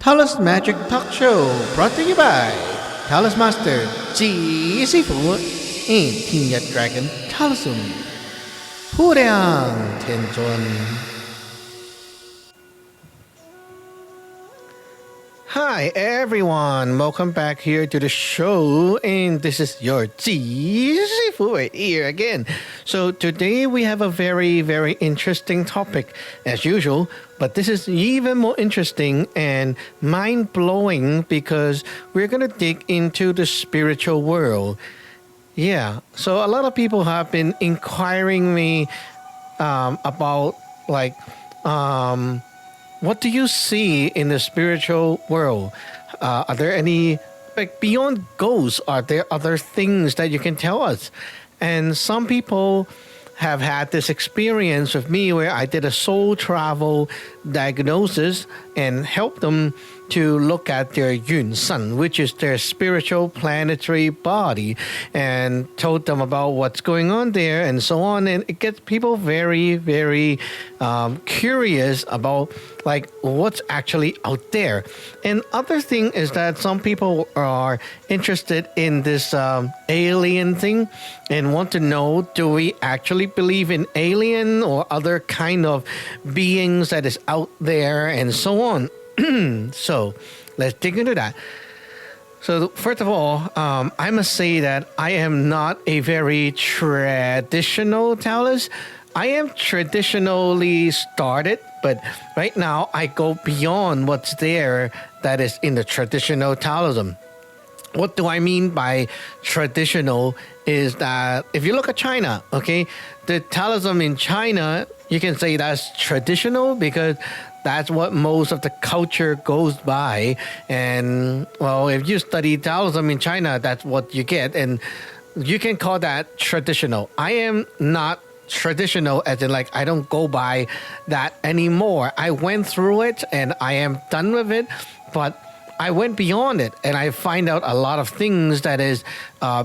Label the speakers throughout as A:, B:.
A: Taoist Magic Talk Show brought to you by Taoist Master Ji Sifu and King Dragon Taoism. ผู้亮天尊. Hi everyone, welcome back here to the show, and this is your Ji Sifu right here again. So today we have a very interesting topic as usual, but this is even more interesting and mind-blowing because we're going to dig into the spiritual world. Yeah, so a lot of people have been inquiring me about what do you see in the spiritual world? Are there any, beyond ghosts, are there other things that you can tell us? And some people have had this experience with me where I did a soul travel diagnosis and helped them to look at their Yun Sun, which is their spiritual planetary body, and told them about what's going on there and so on. And it gets people very curious about what's actually out there. And other thing is that some people are interested in this alien thing and want to know, do we actually believe in alien or other kind of beings that is out there and so on. So let's dig into that. So first of all, I must say that I am not a very traditional Taoist. I am traditionally started, but right now I go beyond what's there that is in the traditional Taoism. What do I mean by traditional is that if you look at China, okay, the Taoism in China, you can say that's traditional because that's what most of the culture goes by. And, well, if you study Taoism in China, that's what you get. And you can call that traditional. I am not traditional as in I don't go by that anymore. I went through it and I am done with it. But I went beyond it and I find out a lot of things that is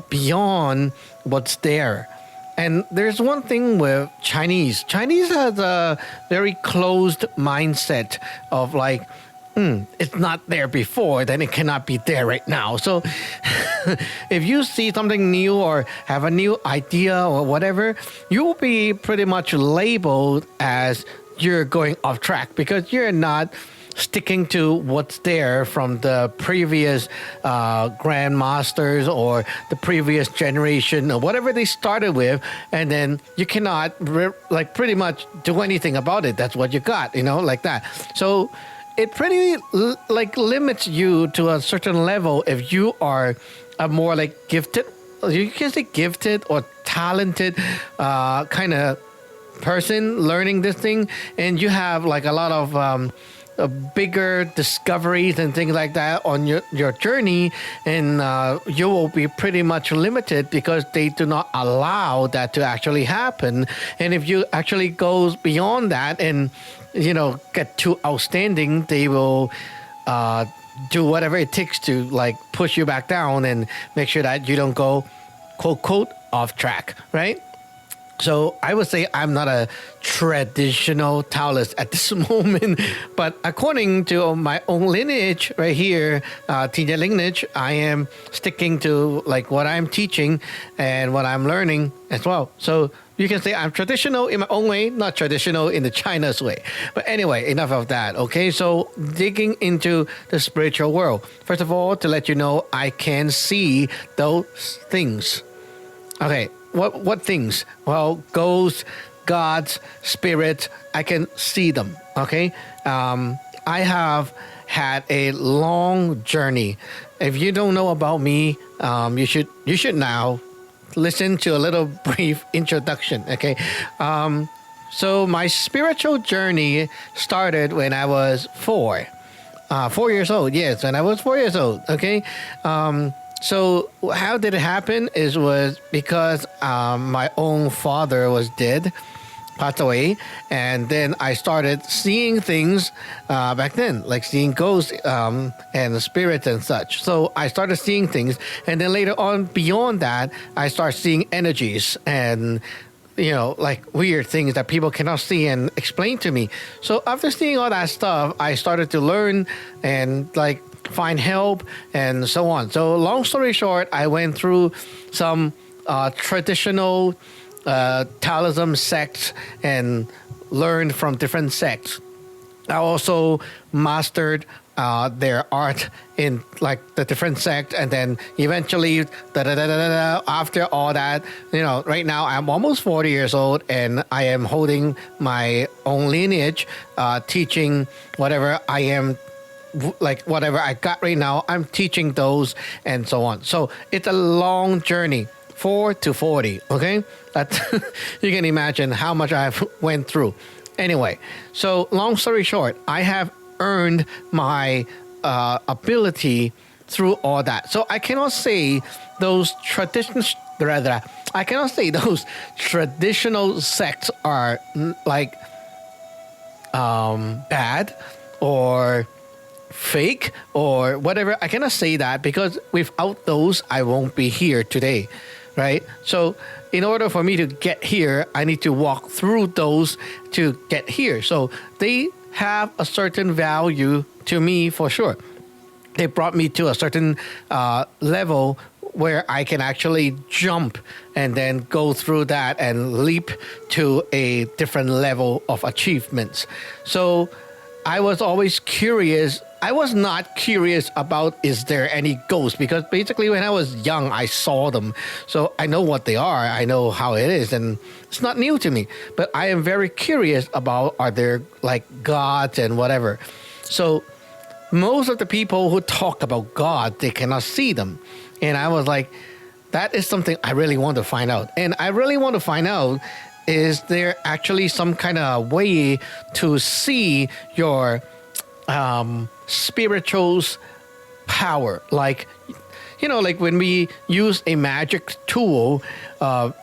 A: beyond what's there. And there's one thing with Chinese. Chinese has a very closed mindset of it's not there before, then it cannot be there right now. So if you see something new or have a new idea or whatever, you will be pretty much labeled as you're going off track because you're not sticking to what's there from the previous grandmasters or the previous generation or whatever they started with, and then you cannot pretty much do anything about it. That's what you got, like that. So it pretty limits you to a certain level if you are a more gifted, you can say gifted or talented kind of person learning this thing, and you have a lot of bigger discoveries and things like that on your journey, and you will be pretty much limited because they do not allow that to actually happen. And if you actually goes beyond that and get too outstanding, they will do whatever it takes to push you back down and make sure that you don't go quote off track, right? So I would say I'm not a traditional Taoist at this moment, but according to my own lineage right here, TJ lineage, I am sticking to what I'm teaching and what I'm learning as well. So you can say I'm traditional in my own way, not traditional in the China's way. But anyway, enough of that, okay? So digging into the spiritual world. First of all, to let you know, I can see those things. Okay. What things? Well, ghosts, gods, spirits, I can see them, okay? I have had a long journey. If you don't know about me, you should now listen to a little brief introduction, okay? So my spiritual journey started when I was 4 years old. Yes, when I was 4 years old, okay? So how did it happen? Was because my own father was dead, passed away, and then I started seeing things back then, seeing ghosts and spirits and such. So I started seeing things, and then later on, beyond that, I started seeing energies and like weird things that people cannot see and explain to me. So after seeing all that stuff, I started to learn and like find help and so on. So long story short, I went through some traditional Taoism sects and learned from different sects. I also mastered their art in like the different sect, and then eventually, after all that, right now I'm almost 40 years old, and I am holding my own lineage, teaching whatever I am. Like whatever I got right now, I'm teaching those and so on. So it's a long journey, 4 to 40. Okay, that you can imagine how much I've went through. Anyway, so long story short, I have earned my ability through all that. So I cannot say those traditions. I cannot say those traditional sects are like bad or fake or whatever. I cannot say that because without those, I won't be here today, right? So in order for me to get here, I need to walk through those to get here. So they have a certain value to me for sure. They brought me to a certain level where I can actually jump and then go through that and leap to a different level of achievements. So I was always curious. I was not curious about is there any ghosts, because basically when I was young, I saw them. So I know what they are. I know how it is, and it's not new to me. But I am very curious about are there like gods and whatever. So most of the people who talk about God, they cannot see them. And I was like, that is something I really want to find out. And I really want to find out, is there actually some kind of way to see your spiritual's power? Like, like when we use a magic tool,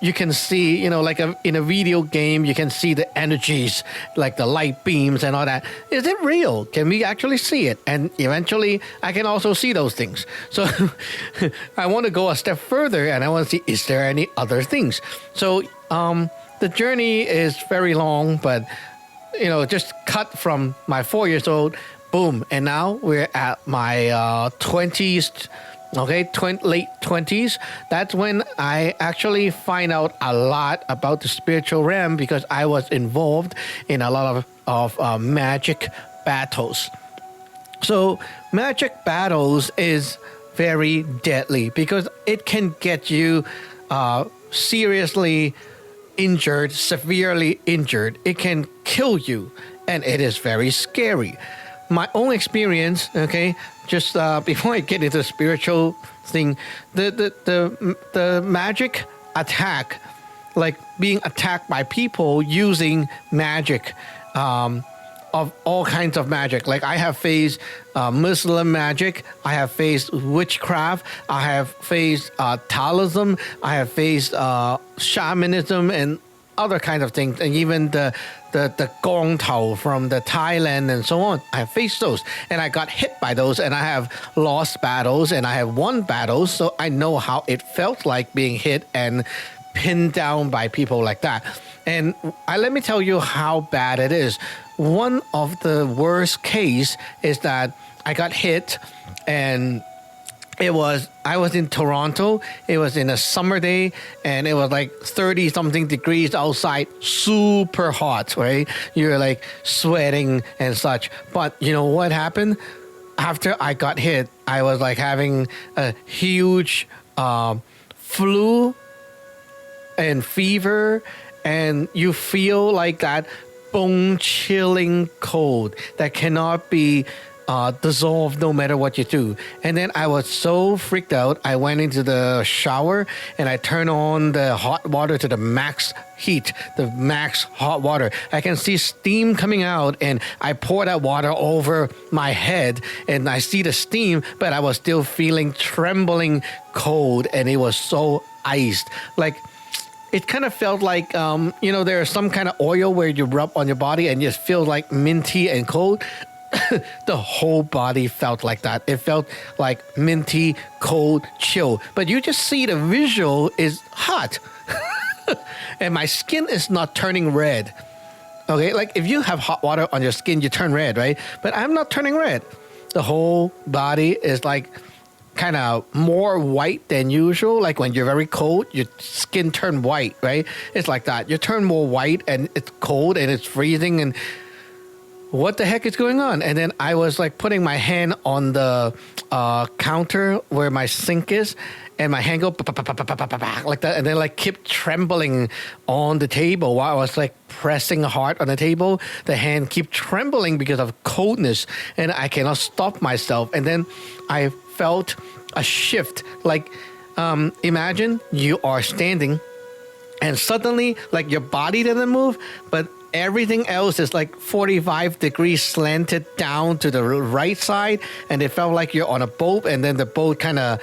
A: you can see, like in a video game, you can see the energies, like the light beams and all that. Is it real? Can we actually see it? And eventually, I can also see those things. So I want to go a step further, and I want to see, is there any other things? So the journey is very long, but just cut from my 4 years old, boom, and now we're at my 20s. Okay, late 20s. That's when I actually find out a lot about the spiritual realm, because I was involved in a lot of magic battles. So magic battles is very deadly because it can get you seriously injured, severely injured. It can kill you, and it is very scary. My own experience, okay, just before I get into the spiritual thing, the magic attack, like being attacked by people using magic, of all kinds of magic. Like I have faced Muslim magic, I have faced witchcraft, I have faced Taoism, I have faced shamanism and other kinds of things, and even the gong tao from the Thailand and so on. I have faced those, and I got hit by those, and I have lost battles, and I have won battles, so I know how it felt like being hit and pinned down by people like that. And let me tell you how bad it is. One of the worst case is that I got hit, and I was in Toronto. It was in a summer day, and it was like 30 something degrees outside, super hot, right? You're like sweating and such. But you know what happened? After I got hit, I was like having a huge flu and fever, and you feel like that bone chilling cold that cannot be dissolved no matter what you do. And then I was so freaked out, I went into the shower and I turned on the hot water to the max heat, the max hot water. I can see steam coming out, and I pour that water over my head and I see the steam, but I was still feeling trembling cold, and it was so iced. Like, it kind of felt like, there's some kind of oil where you rub on your body and you feel like minty and cold. The whole body felt like that. It felt like minty, cold, chill. But you just see the visual is hot. and my skin is not turning red. Okay, like if you have hot water on your skin, you turn red, right? But I'm not turning red. The whole body is like kind of more white than usual. Like when you're very cold, your skin turn white, right? It's like that. You turn more white and it's cold and it's freezing and what the heck is going on? And then I was like putting my hand on the counter where my sink is, and my hand go like that, and then like keep trembling on the table while I was like pressing hard on the table. The hand keep trembling because of coldness, and I cannot stop myself. And then I felt a shift. Like imagine you are standing, and suddenly like your body doesn't move, but everything else is like 45 degrees slanted down to the right side, and it felt like you're on a boat, and then the boat kind of,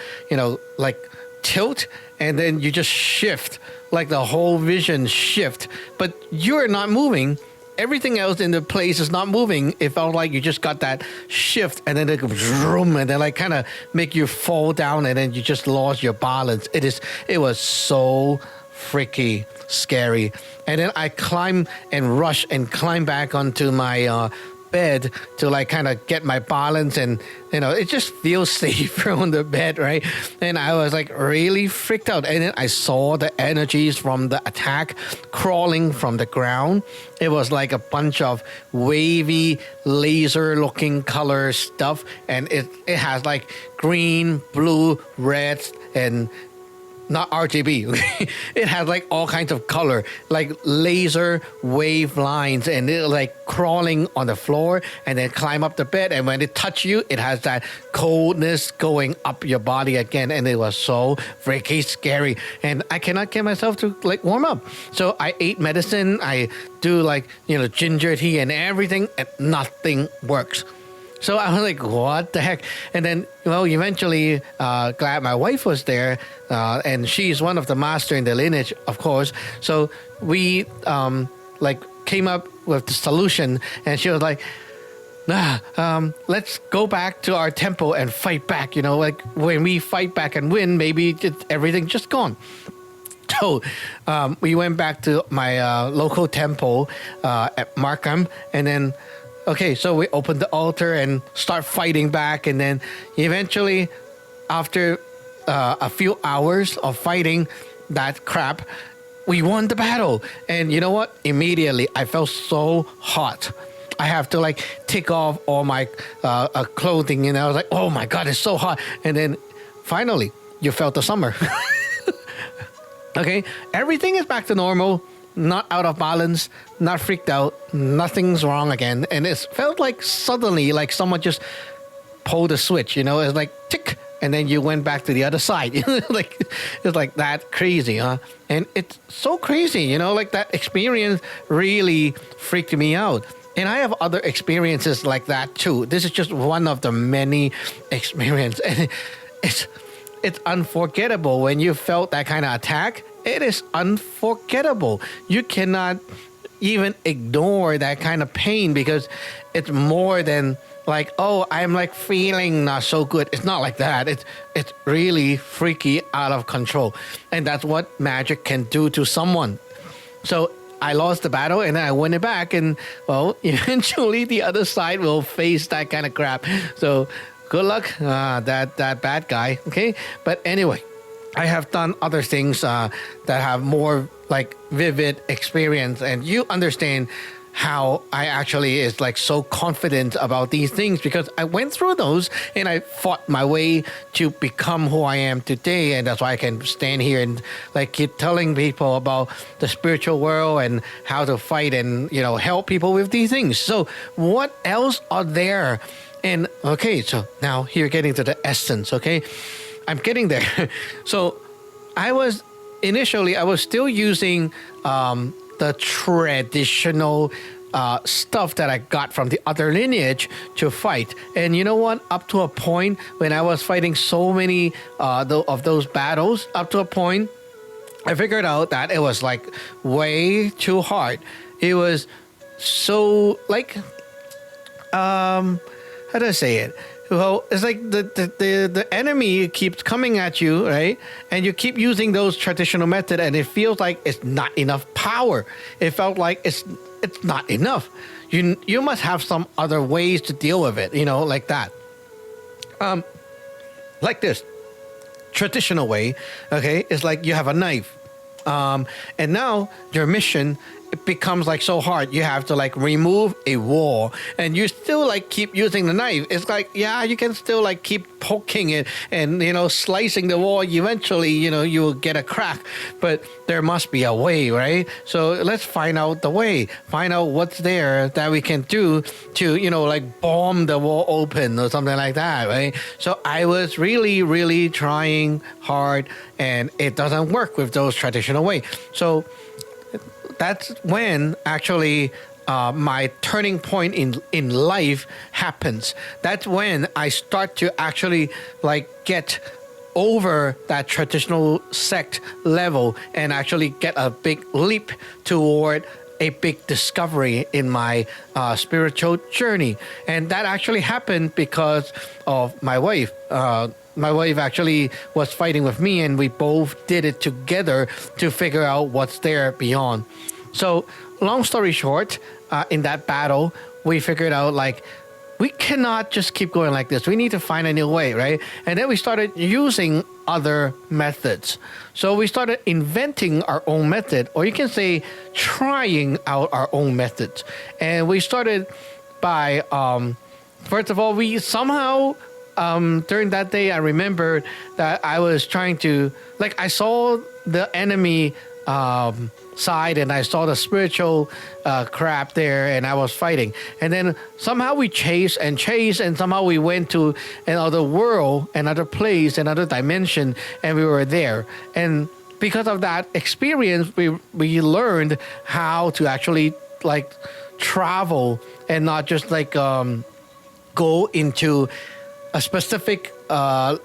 A: like tilt, and then you just shift, like the whole vision shift, but you're not moving. Everything else in the place is not moving. It felt like you just got that shift, and then it goes vroom, and then like kind of make you fall down, and then you just lost your balance. It was so freaky scary. And then I climb and rush and climb back onto my bed to like kind of get my balance, and it just feels safer on the bed, right? And I was like really freaked out, and then I saw the energies from the attack crawling from the ground. It was like a bunch of wavy laser looking color stuff, and it has like green, blue, red, and not RGB. Okay? It has like all kinds of color, like laser wave lines, and it like crawling on the floor and then climb up the bed. And when it touch you, it has that coldness going up your body again. And it was so freaky scary. And I cannot get myself to like warm up. So I ate medicine. I do like, ginger tea and everything, and nothing works. So I was like, what the heck? And then, eventually, glad my wife was there, and she's one of the master in the lineage, of course. So we, came up with the solution, and she was like, let's go back to our temple and fight back. Like when we fight back and win, maybe everything just gone. So we went back to my local temple at Markham, and then okay, so we opened the altar and start fighting back, and then eventually, after a few hours of fighting that crap, we won the battle. And you know what? Immediately, I felt so hot. I have to like take off all my clothing, and I was like, oh my God, it's so hot. And then finally, you felt the summer. Okay, everything is back to normal. Not out of balance, not freaked out, nothing's wrong again. And it felt like suddenly, like someone just pulled a switch, it's like tick, and then you went back to the other side. Like it's like that crazy, huh? And it's so crazy, like that experience really freaked me out. And I have other experiences like that too. This is just one of the many experiences. And it's unforgettable when you felt that kind of attack. It is unforgettable. You cannot even ignore that kind of pain, because it's more than like, oh, I'm like feeling not so good. It's not like that. It's really freaky, out of control. And that's what magic can do to someone. So I lost the battle, and then I won it back. And well, eventually the other side will face that kind of crap. So good luck, that bad guy. Okay. But anyway, I have done other things that have more like vivid experience, and you understand how I actually is like so confident about these things, because I went through those and I fought my way to become who I am today. And that's why I can stand here and like keep telling people about the spiritual world and how to fight and, help people with these things. So what else are there? And okay, so now here getting to the essence, okay? I'm getting there. So I was still using the traditional stuff that I got from the other lineage to fight. And you know what? Up to a point when I was fighting so many of those battles, up to a point, I figured out that it was like way too hard. It was so like, how do I say it? Well, it's like the enemy keeps coming at you, right? And you keep using those traditional method, and it feels like it's not enough power. It felt like it's not enough. You must have some other ways to deal with it, like that. Like this traditional way, okay, is like you have a knife, and now your mission, it becomes like so hard. You have to like remove a wall, and you still like keep using the knife. It's like, yeah, you can still like keep poking it and slicing the wall. Eventually, you will get a crack, but there must be a way, right? So let's find out the way, find out what's there that we can do to like bomb the wall open or something like that, right? So I was really, really trying hard, and it doesn't work with those traditional way. So that's when actually my turning point in life happens. That's when I start to actually like get over that traditional sect level and actually get a big leap toward a big discovery in my spiritual journey. And that actually happened because of my wife. My wife actually was fighting with me, and we both did it together to figure out what's there beyond. So, long story short, in that battle, we figured out like we cannot just keep going like this. We need to find a new way, right? And then we started using other methods. So we started inventing our own method, or you can say trying out our own methods. And we started by, first of all, we somehow during that day, I remembered that I was trying to, like, I saw the enemy side, and I saw the spiritual crap there, and I was fighting. And then somehow we chased, and somehow we went to another world, another place, another dimension, and we were there. And because of that experience, we learned how to actually, like, travel and not just, like, go into a specific like,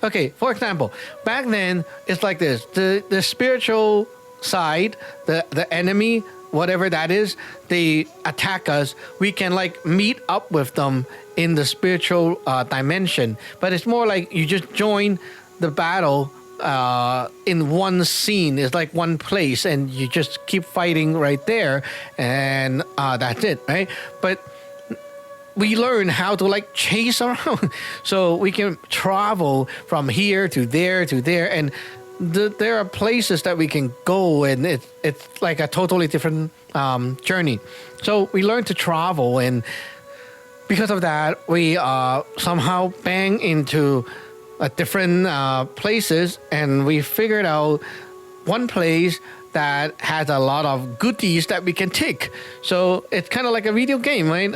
A: okay, for example, back then it's like this: the spiritual side, the enemy, whatever that is, they attack us. We can like meet up with them in the spiritual dimension, but it's more like you just join the battle in one scene. It's like one place, and you just keep fighting right there, and that's it, right? But we learn how to like chase around, so we can travel from here to there to there, and there are places that we can go, and it's like a totally different journey. So we learn to travel, and because of that, we somehow bang into different places, and we figured out one place that has a lot of goodies that we can take. So it's kind of like a video game, right?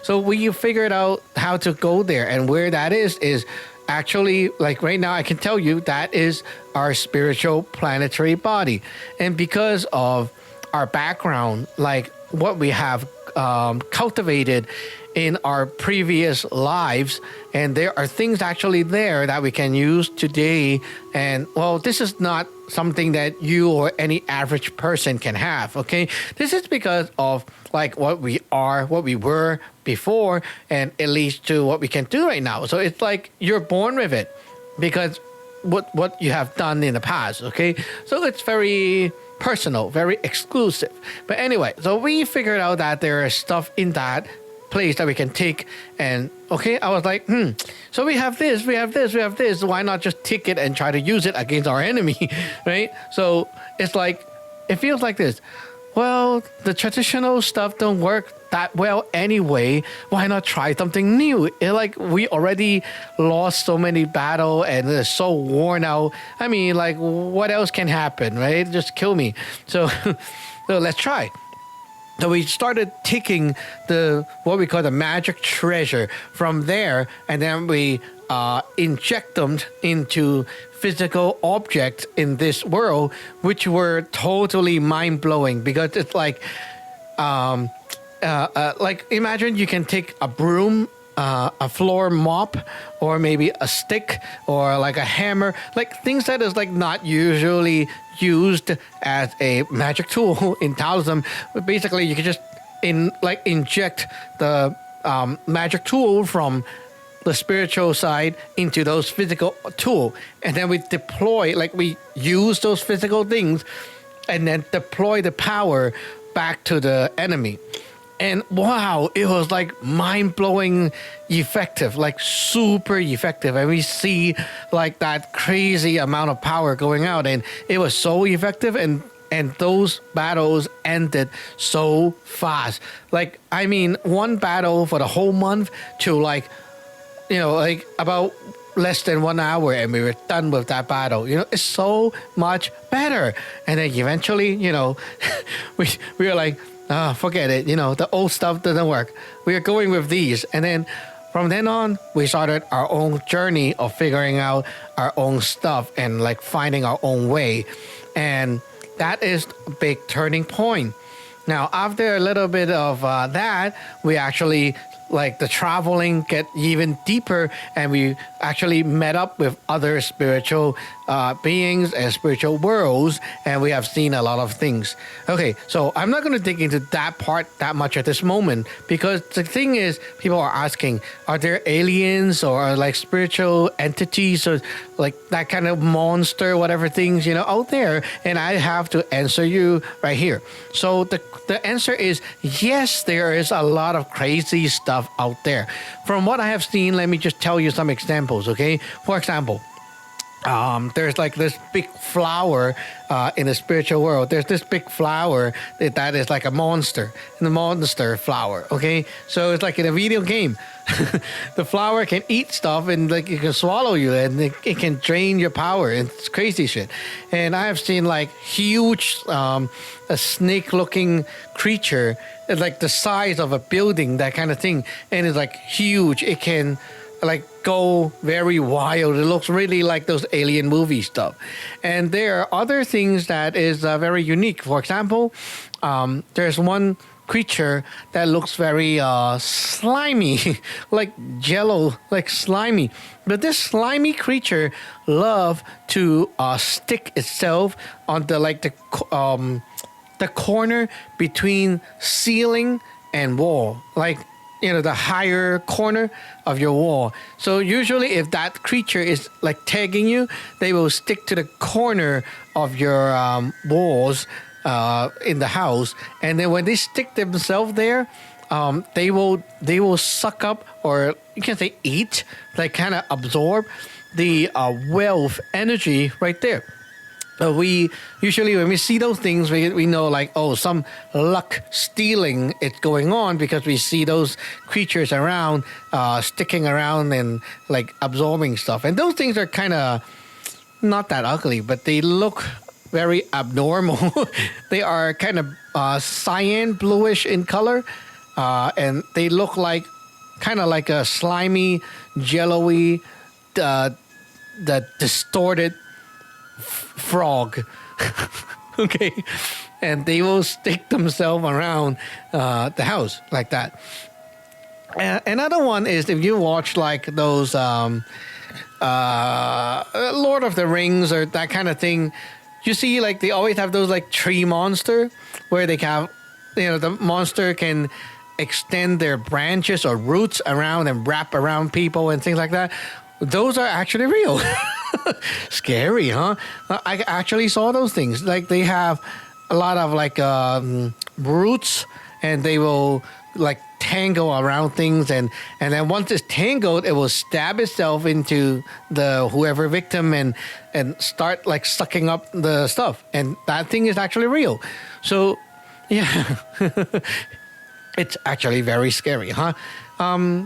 A: So we figured out how to go there, and where that is actually, like right now I can tell you, that is our spiritual planetary body. And because of our background, like what we have cultivated in our previous lives, and there are things actually there that we can use today. And well, this is not something that you or any average person can have, okay? This is because of like what we are, what we were before, and it leads to what we can do right now. So it's like you're born with it because what you have done in the past, okay? So it's very personal, very exclusive. But anyway, so we figured out that there is stuff in that place that we can take, and okay, I was like, so we have this, why not just take it and try to use it against our enemy, right? So it's like, it feels like this: well, the traditional stuff don't work that well anyway, why not try something new? Like, we already lost so many battle and it's so worn out. I mean, like, what else can happen, right? Just kill me. So let's try. So we started taking what we call the magic treasure from there, and then we inject them into physical objects in this world, which were totally mind-blowing, because it's like imagine you can take a broom, a floor mop, or maybe a stick, or like a hammer, like things that is like not usually used as a magic tool in Taoism. But basically, you can just inject the magic tool from the spiritual side into those physical tool, and then we deploy, like we use those physical things and then deploy the power back to the enemy. And wow, it was like mind-blowing effective, like super effective. And we see like that crazy amount of power going out, and it was so effective, and those battles ended so fast. Like, I mean, one battle for the whole month to like, like about less than 1 hour, and we were done with that battle. It's so much better. And then eventually, we were like, forget it. The old stuff doesn't work. We are going with these. And then from then on, we started our own journey of figuring out our own stuff and like finding our own way. And that is a big turning point. Now, after a little bit of that, we actually, like, the traveling get even deeper, and we actually met up with other spiritual beings and spiritual worlds, and we have seen a lot of things. Okay, so I'm not going to dig into that part that much at this moment, because the thing is, people are asking, are there aliens or like spiritual entities or like that kind of monster, whatever things, out there? And I have to answer you right here. So the answer is yes, there is a lot of crazy stuff out there. From what I have seen, let me just tell you some examples, okay? For example, there's like this big flower in the spiritual world. There's this big flower that is like a monster, the monster flower, okay? So it's like in a video game. The flower can eat stuff, and like it can swallow you, and it can drain your power. It's crazy shit. And I have seen like huge, a snake-looking creature, like the size of a building, that kind of thing, and it's like huge. It can like go very wild. It looks really like those alien movie stuff. And there are other things that is very unique. For example, there's one creature that looks very slimy, like jello, like slimy. But this slimy creature love to stick itself on the corner between ceiling and wall, like the higher corner of your wall. So usually if that creature is like tagging you, they will stick to the corner of your walls in the house. And then when they stick themselves there, they will suck up, or you can say eat, like kind of absorb the wealth energy right there. We usually, when we see those things, we know like, oh, some luck stealing is going on, because we see those creatures around, sticking around and like absorbing stuff. And those things are kind of not that ugly, but they look very abnormal. They are kind of cyan bluish in color, and they look like kind of like a slimy, jello-y, the distorted frog. Okay, and they will stick themselves around the house like that. Another one is, if you watch like those Lord of the Rings or that kind of thing, you see like they always have those like tree monster, where they have, the monster can extend their branches or roots around and wrap around people and things like that. Those are actually real. Scary, huh? I actually saw those things. Like they have a lot of like roots, and they will like tangle around things, and then once it's tangled, it will stab itself into the whoever victim and start like sucking up the stuff. And that thing is actually real. So yeah, it's actually very scary, huh?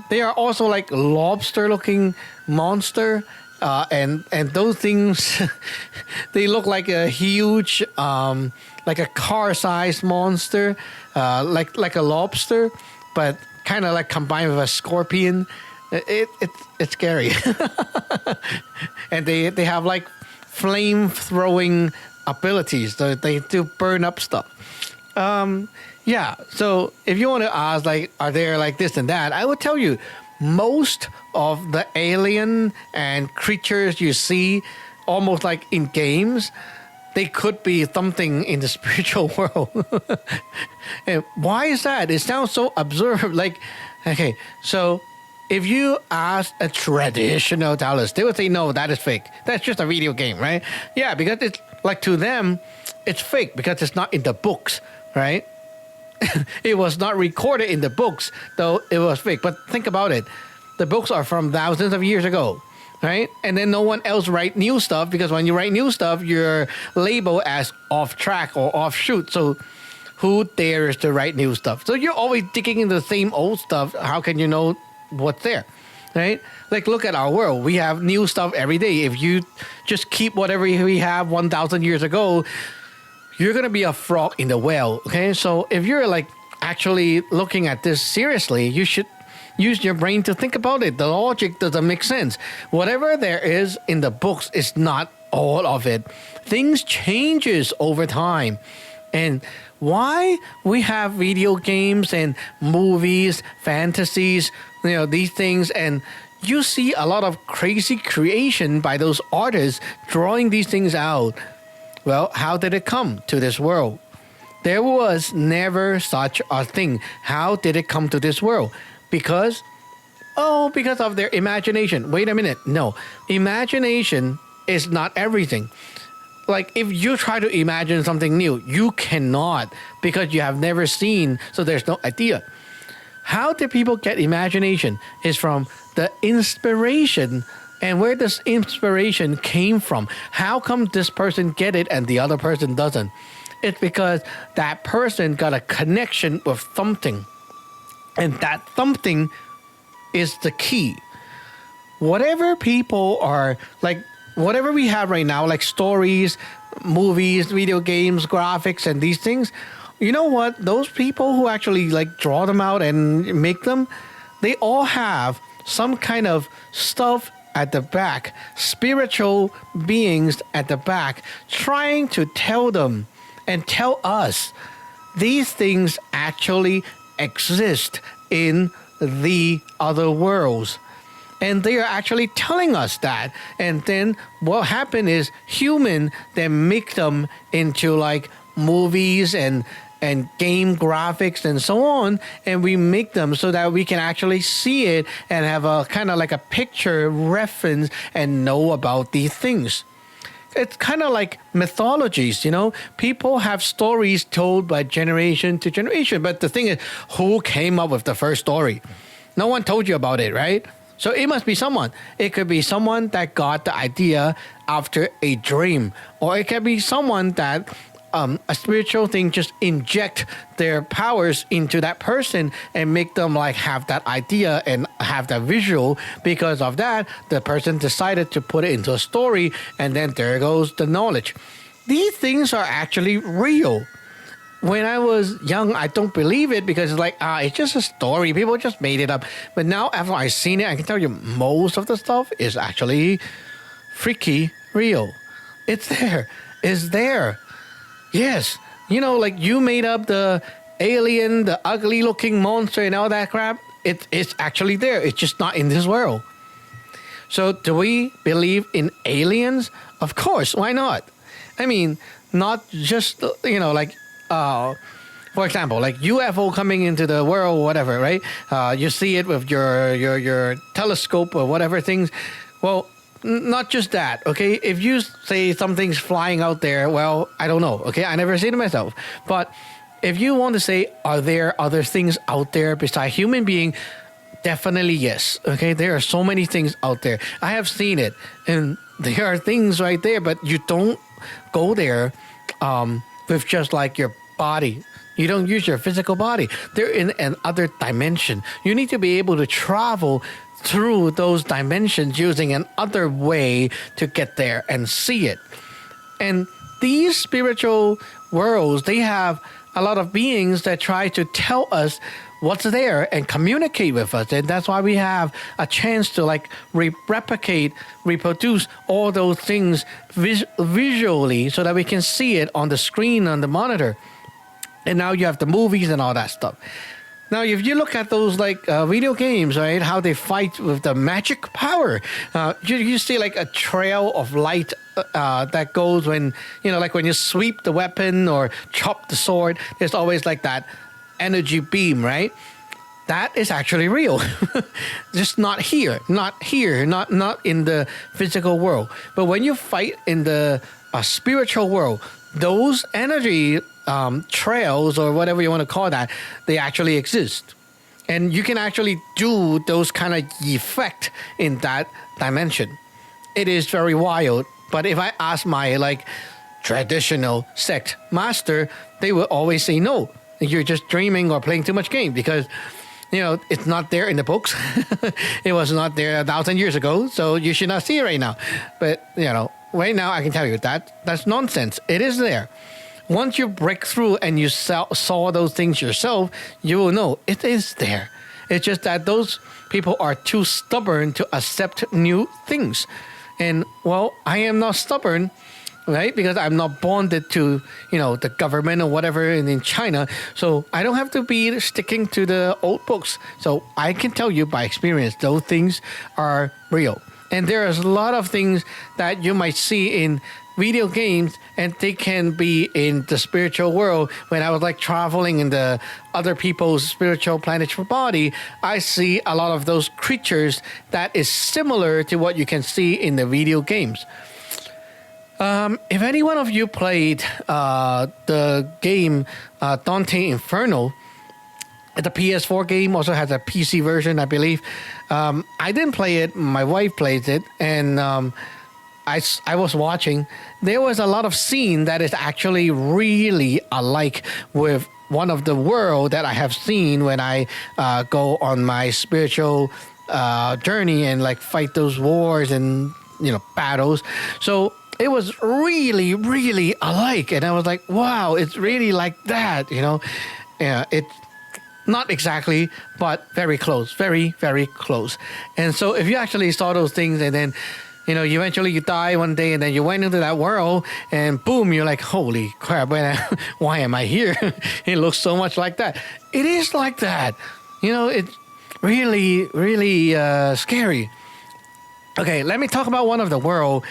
A: They are also like lobster-looking monster, and those things, they look like a huge, like a car-sized monster, like a lobster, but kind of like combined with a scorpion. It's scary. And they have like flame-throwing abilities, so they do burn up stuff. Yeah, so if you want to ask, like, are there like this and that, I would tell you, most of the alien and creatures you see, almost like in games, they could be something in the spiritual world. And why is that? It sounds so absurd. Like, okay, so if you ask a traditional Taoist, they would say, no, that is fake. That's just a video game, right? Yeah, because it's like to them, it's fake because it's not in the books, right? It was not recorded in the books, though it was fake. But think about it. The books are from thousands of years ago, right? And then no one else write new stuff because when you write new stuff, you're labeled as off track or offshoot. So who dares to write new stuff? So you're always digging into the same old stuff. How can you know what's there, right? Like, look at our world. We have new stuff every day. If you just keep whatever we have 1,000 years ago, you're going to be a frog in the well, okay? So if you're like actually looking at this seriously, you should use your brain to think about it. The logic doesn't make sense. Whatever there is in the books is not all of it. Things changes over time. And why we have video games and movies, fantasies, these things, and you see a lot of crazy creation by those artists drawing these things out. Well, how did it come to this world? There was never such a thing. How did it come to this world? Because of their imagination. Wait a minute. No, imagination is not everything. Like, if you try to imagine something new, you cannot because you have never seen, so there's no idea. How did people get imagination? Is from the inspiration. And where this inspiration came from? How come this person get it and the other person doesn't? It's because that person got a connection with something. And that something is the key. Whatever people are like, whatever we have right now, like stories, movies, video games, graphics, and these things, you know what? Those people who actually like draw them out and make them, they all have some kind of stuff at the back, spiritual beings at the back, trying to tell them and tell us these things actually exist in the other worlds. And they are actually telling us that. And then what happened is human then make them into like movies and game graphics and so on, and we make them so that we can actually see it and have a kind of like a picture reference and know about these things. It's kind of like mythologies, People have stories told by generation to generation, but the thing is, who came up with the first story? No one told you about it, right? So it must be someone. It could be someone that got the idea after a dream, or it could be someone that a spiritual thing just inject their powers into that person and make them like have that idea and have that visual. Because of that, the person decided to put it into a story, and then there goes the knowledge. These things are actually real. When I was young, I don't believe it because it's like, it's just a story. People just made it up. But now after I've seen it, I can tell you most of the stuff is actually freaky real. It's there. It's there. Yes, like you made up the alien, the ugly looking monster and all that crap. It's actually there. It's just not in this world. So do we believe in aliens? Of course. Why not? I mean, not just, for example, like UFO coming into the world or whatever, right? You see it with your telescope or whatever things. Well, not just that, okay? If you say something's flying out there, well, I don't know, okay? I never seen it myself. But if you want to say, are there other things out there besides human being? Definitely yes, okay? There are so many things out there. I have seen it, and there are things right there, but you don't go there with just like your body. You don't use your physical body. They're in another dimension. You need to be able to travel through those dimensions using an other way to get there and see it. And these spiritual worlds, they have a lot of beings that try to tell us what's there and communicate with us. And that's why we have a chance to like replicate, reproduce all those things visually so that we can see it on the screen, on the monitor. And now you have the movies and all that stuff. Now, if you look at those like video games, right, how they fight with the magic power, you see like a trail of light that goes when, like when you sweep the weapon or chop the sword, there's always like that energy beam, right? That is actually real. Just not here, not in the physical world. But when you fight in the spiritual world, those energy trails or whatever you want to call that, they actually exist. And you can actually do those kind of effect in that dimension. It is very wild. But if I ask my like traditional sect master, they will always say no. You're just dreaming or playing too much game because it's not there in the books. It was not there 1,000 years ago, so you should not see it right now. But right now I can tell you that's nonsense. It is there. Once you break through and you saw those things yourself, you will know it is there. It's just that those people are too stubborn to accept new things. And, well, I am not stubborn, right? Because I'm not bonded to, the government or whatever in China. So I don't have to be sticking to the old books. So I can tell you by experience, those things are real. And there is a lot of things that you might see in video games, and they can be in the spiritual world. When I was like traveling in the other people's spiritual planetary body, I see a lot of those creatures that is similar to what you can see in the video games. If any one of you played the game Dante Inferno, the PS4 game also has a PC version, I believe. I didn't play it. My wife plays it, and I was watching. There was a lot of scene that is actually really alike with one of the world that I have seen when I go on my spiritual journey and like fight those wars and battles. So it was really, really alike, and I was like, wow, it's really like that. Yeah, it's not exactly, but very close, very, very close. And so if you actually saw those things and then eventually you die one day and then you went into that world and boom, you're like, holy crap, why am I here? It looks so much like that. It is like that. It's really, really scary. Okay, let me talk about one of the world.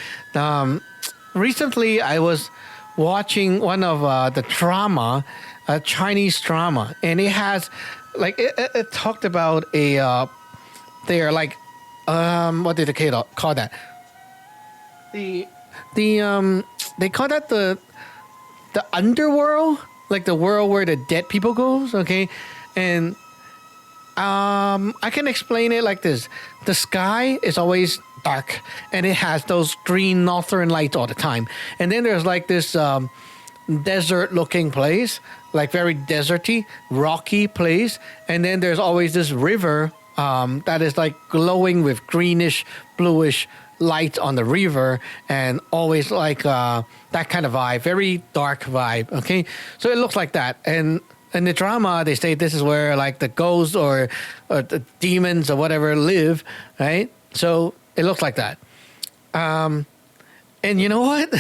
A: Recently, I was watching one of the drama, a Chinese drama, and it has, like, it talked about they're like, what did they call that? They call that the underworld, like the world where the dead people goes. Okay, and I can explain it like this: the sky is always dark, and it has those green northern lights all the time. And then there's like this desert-looking place, like very deserty, rocky place. And then there's always this river that is like glowing with greenish, bluish light on the river, and always like that kind of vibe, very dark vibe. Okay, so it looks like that. And in the drama, they say this is where like the ghosts or the demons or whatever live, right? So it looks like that. And you know what?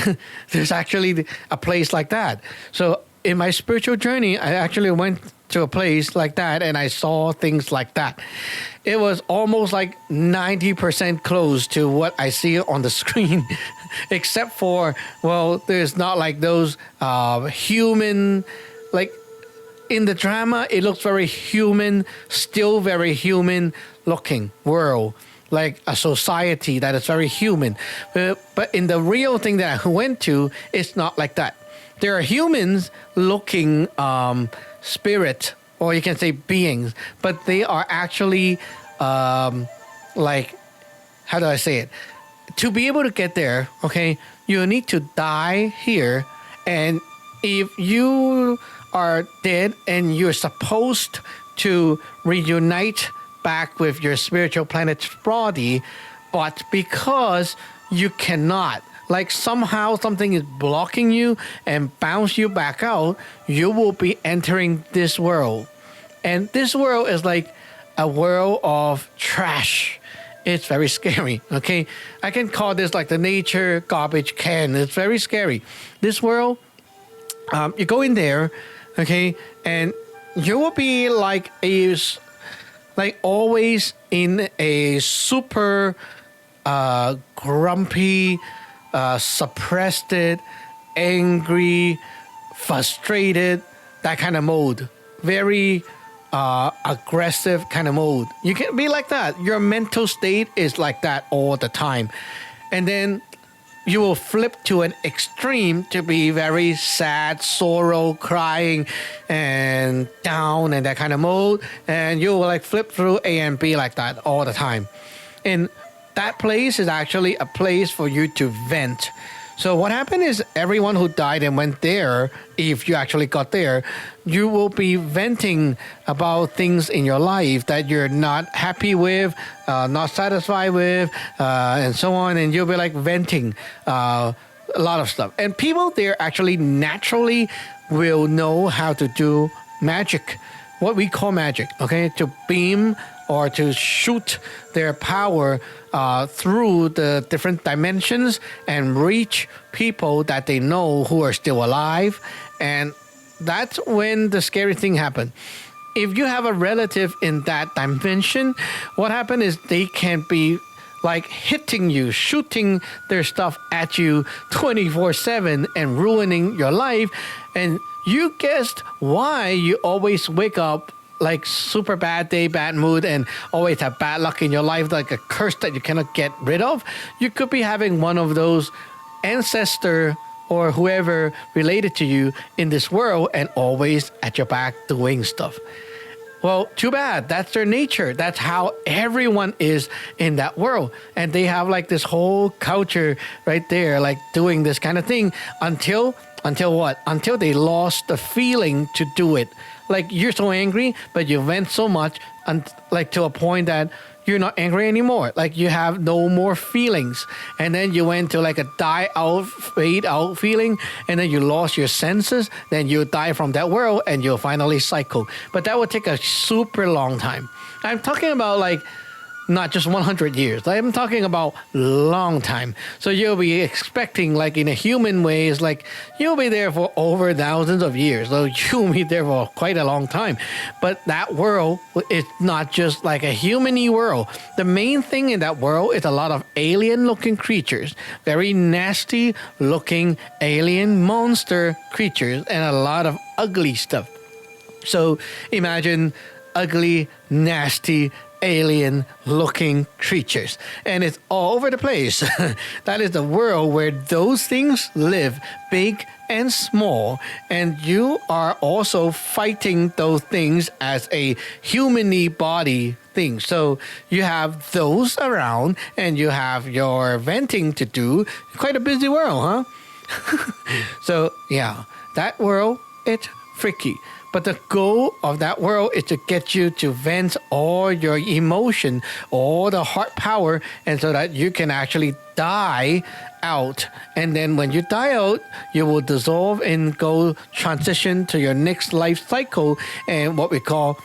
A: There's actually a place like that. So in my spiritual journey, I actually went to a place like that and I saw things like that. It was almost like 90% close to what I see on the screen, except for, well, there's not like those human, like in the drama, it looks very human, still very human looking world, like a society that is very human. But in the real thing that I went to, it's not like that. There are humans looking spirit, or you can say beings, but they are actually like, how do I say it? To be able to get there, okay, you need to die here. And if you are dead and you're supposed to reunite back with your spiritual planet's body, but because you cannot, like somehow something is blocking you and bounce you back out, you will be entering this world. And this world is like a world of trash. It's very scary, okay? I can call this like the nature garbage can. It's very scary. This world, you go in there, okay, and you will be like always in a super grumpy, suppressed, angry, frustrated, that kind of mode. Very aggressive kind of mode. You can be like that. Your mental state is like that all the time. And then you will flip to an extreme to be very sad, sorrow, crying, and down, and that kind of mode. And you will like flip through A and B like that all the time. And that place is actually a place for you to vent. So what happened is everyone who died and went there, if you actually got there, you will be venting about things in your life that you're not happy with, not satisfied with, and so on. And you'll be like venting a lot of stuff. And people there actually naturally will know how to do magic, what we call magic, okay? To beam or to shoot their power through the different dimensions and reach people that they know who are still alive. And that's when the scary thing happened. If you have a relative in that dimension, what happened is they can be like hitting you, shooting their stuff at you 24/7 and ruining your life. And you guessed why you always wake up like super bad day, bad mood, and always have bad luck in your life, like a curse that you cannot get rid of. You could be having one of those ancestor or whoever related to you in this world and always at your back doing stuff. Well, too bad. That's their nature. That's how everyone is in that world. And they have like this whole culture right there, like doing this kind of thing until what? Until they lost the feeling to do it. Like you're so angry, but you vent so much, like to a point that you're not angry anymore. Like you have no more feelings. And then you went to like a die out, fade out feeling, and then you lost your senses. Then you die from that world and you'll finally cycle. But that would take a super long time. I'm talking about like not just 100 years. I'm talking about long time. So you'll be expecting, like in a human way, is like you'll be there for over thousands of years. So you'll be there for quite a long time. But that world is not just like a human-y world. The main thing in that world is a lot of alien-looking creatures, very nasty-looking alien monster creatures, and a lot of ugly stuff. So imagine ugly, nasty, alien looking creatures, and it's all over the place. That is the world where those things live, big and small, and you are also fighting those things as a human-y body thing. So you have those around and you have your venting to do. Quite a busy world, huh? So yeah, that world, it's freaky. But the goal of that world is to get you to vent all your emotion, all the heart power, and so that you can actually die out. And then when you die out, you will dissolve and go transition to your next life cycle and what we call,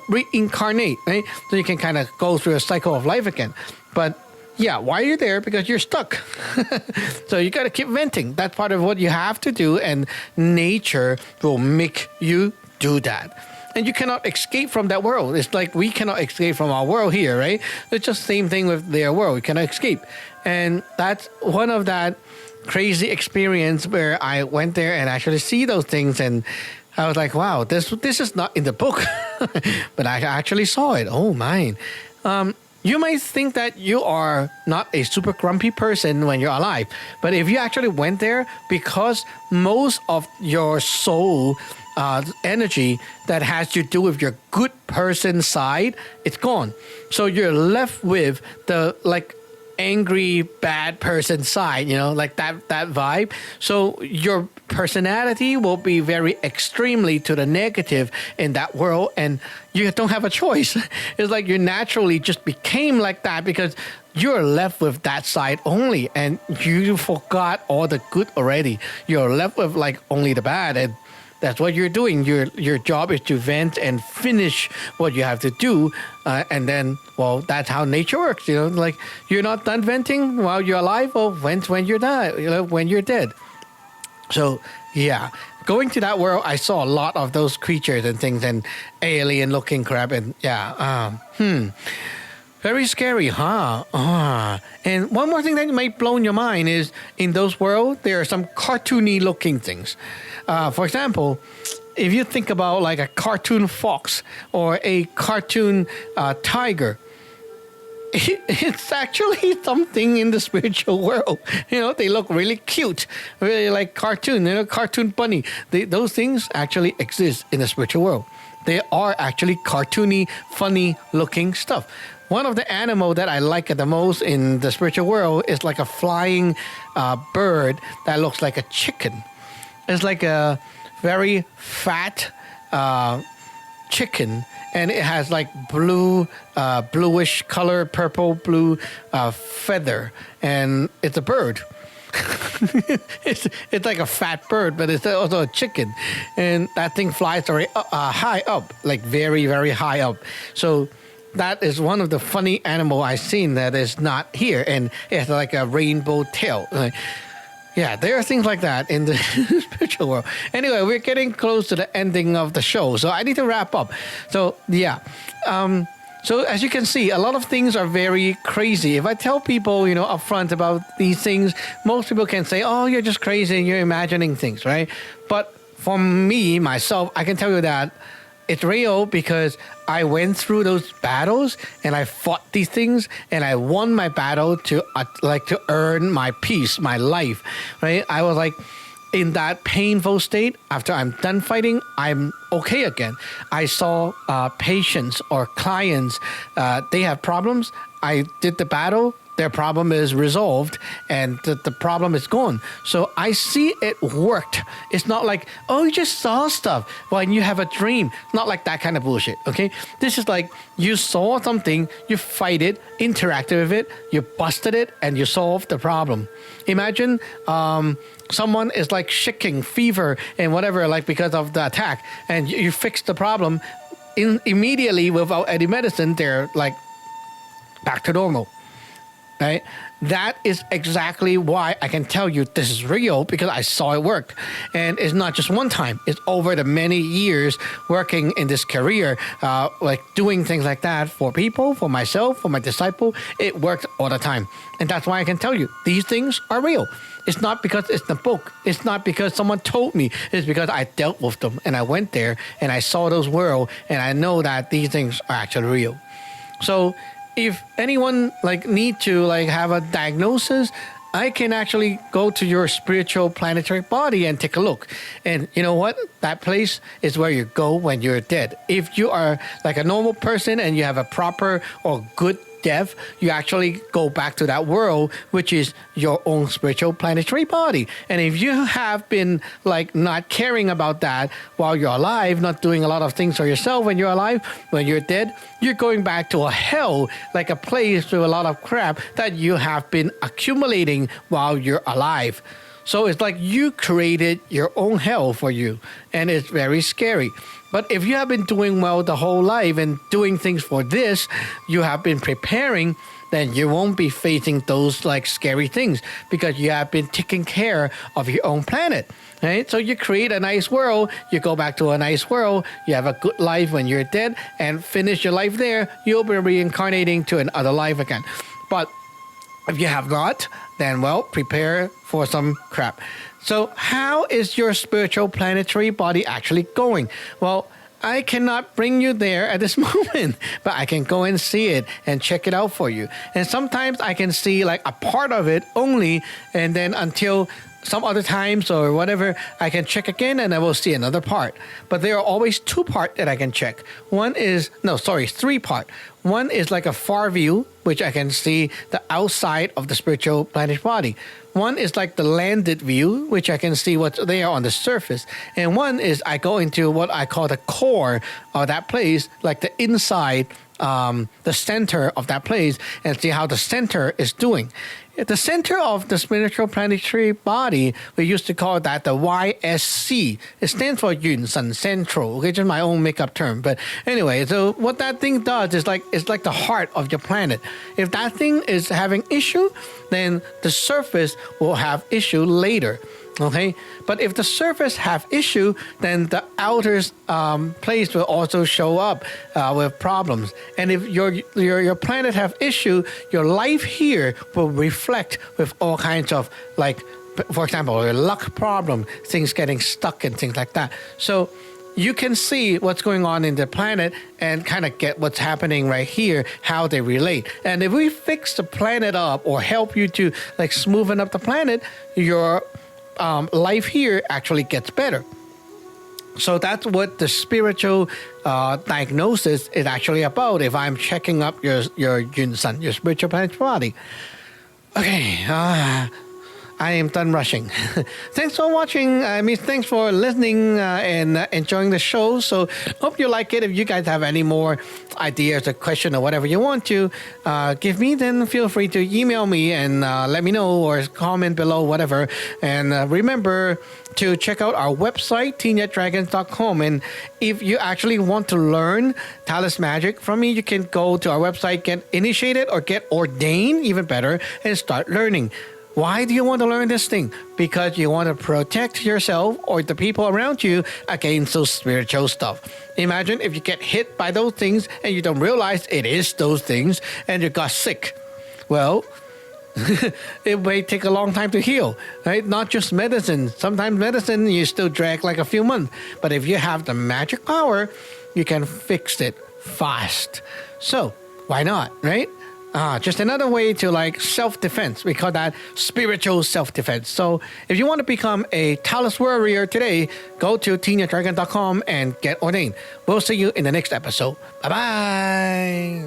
A: reincarnate, right? So you can kind of go through a cycle of life again. But yeah, why are you there? Because you're stuck. So you got to keep venting. That's part of what you have to do, and nature will make you do that. And you cannot escape from that world. It's like we cannot escape from our world here, right? It's just the same thing with their world. We cannot escape. And that's one of that crazy experience where I went there and actually see those things, and I was like, wow, this is not in the book. But I actually saw it. Oh, man. You might think that you are not a super grumpy person when you're alive. But if you actually went there, because most of your soul energy that has to do with your good person side, it's gone. So you're left with the like angry bad person side, like that vibe. So your personality will be very extremely to the negative in that world, and you don't have a choice. It's like you naturally just became like that because you're left with that side only, and you forgot all the good already. You're left with like only the bad, and that's what you're doing. Your job is to vent and finish what you have to do. And then, well, that's how nature works. Like you're not done venting while you're alive, or vent when you're dead, when you're dead. So, yeah, going to that world, I saw a lot of those creatures and things and alien looking crap. And yeah, Very scary, huh? And one more thing that might blow your mind is in those worlds, there are some cartoony looking things. For example, if you think about like a cartoon fox or a cartoon tiger, it's actually something in the spiritual world. They look really cute, really like cartoon, cartoon bunny. Those things actually exist in the spiritual world. They are actually cartoony, funny looking stuff. One of the animal that I like the most in the spiritual world is like a flying bird that looks like a chicken. It's like a very fat chicken, and it has like bluish color, purple, blue feather, and it's a bird. it's like a fat bird, but it's also a chicken, and that thing flies very high up, like very, very high up. So that is one of the funny animal I've seen that is not here, and it has like a rainbow tail. Yeah, there are things like that in the spiritual world. Anyway, we're getting close to the ending of the show, so I need to wrap up. So yeah. So as you can see, a lot of things are very crazy. If I tell people, upfront about these things, most people can say, oh, you're just crazy, you're imagining things, right? But for me, myself, I can tell you that it's real because I went through those battles and I fought these things and I won my battle to earn my peace, my life, right? I was like, in that painful state, after I'm done fighting, I'm okay again. I saw patients or clients, they have problems. I did the battle. Their problem is resolved and the problem is gone. So I see it worked. It's not like, oh, you just saw stuff when you have a dream. Not like that kind of bullshit, okay? This is like you saw something, you fight it, interacted with it, you busted it, and you solved the problem. Imagine someone is like shaking, fever, and whatever, like because of the attack, and you fix the problem immediately without any medicine. They're like back to normal. Right? That is exactly why I can tell you this is real, because I saw it work. And it's not just one time. It's over the many years working in this career, like doing things like that for people, for myself, for my disciple. It works all the time. And that's why I can tell you these things are real. It's not because it's the book. It's not because someone told me. It's because I dealt with them and I went there and I saw those worlds and I know that these things are actually real. So if anyone need to have a diagnosis, I can actually go to your spiritual planetary body and take a look. And you know what? That place is where you go when you're dead. If you are like a normal person and you have a proper or good death, you actually go back to that world, which is your own spiritual planetary body. And if you have been not caring about that while you're alive, not doing a lot of things for yourself when you're alive, when you're dead, you're going back to a hell, like a place with a lot of crap that you have been accumulating while you're alive. So it's like you created your own hell for you, and it's very scary. But if you have been doing well the whole life and doing things for this, you have been preparing, then you won't be facing those scary things because you have been taking care of your own planet, right? So you create a nice world, you go back to a nice world, you have a good life when you're dead and finish your life there, you'll be reincarnating to another life again. But if you have not, then prepare for some crap. So how is your spiritual planetary body actually going? Well, I cannot bring you there at this moment, but I can go and see it and check it out for you. And sometimes I can see a part of it only, and then until some other times or whatever, I can check again and I will see another part. But there are always 2 parts that I can check. 3 parts. One is like a far view, which I can see the outside of the spiritual planetary body. One is like the landed view, which I can see what's there on the surface. And one is I go into what I call the core of that place, like the inside, the center of that place, and see how the center is doing. At the center of the spiritual planetary body, we used to call that the YSC. It stands for Yun Shen Central. Okay, just my own makeup term. But anyway, so what that thing does is it's like the heart of your planet. If that thing is having issue, then the surface will have issue later. Okay, but if the surface have issue, then the outer place will also show up with problems. And if your planet have issue, your life here will reflect with all kinds of, like, for example, a luck problem, things getting stuck and things like that. So you can see what's going on in the planet and kind of get what's happening right here, how they relate. And if we fix the planet up or help you to like smoothen up the planet, your life here actually gets better. So that's what the spiritual diagnosis is actually about. If I'm checking up your Yun San, your spiritual planetary body. Okay, I am done rushing. Thanks for watching. Thanks for listening and enjoying the show. So hope you like it. If you guys have any more ideas or question or whatever you want to give me, then feel free to email me and let me know, or comment below, whatever. And remember to check out our website, teenyetdragons.com. And if you actually want to learn Taoist magic from me, you can go to our website, get initiated or get ordained, even better, and start learning. Why do you want to learn this thing? Because you want to protect yourself or the people around you against those spiritual stuff. Imagine if you get hit by those things and you don't realize it is those things and you got sick. Well, it may take a long time to heal, right? Not just medicine. Sometimes medicine you still drag like a few months. But if you have the magic power, you can fix it fast. So why not, right? Just another way to like self-defense. We call that spiritual self-defense. So if you want to become a Taoist warrior today, go to teenydragon.com and get ordained. We'll see you in the next episode. Bye-bye.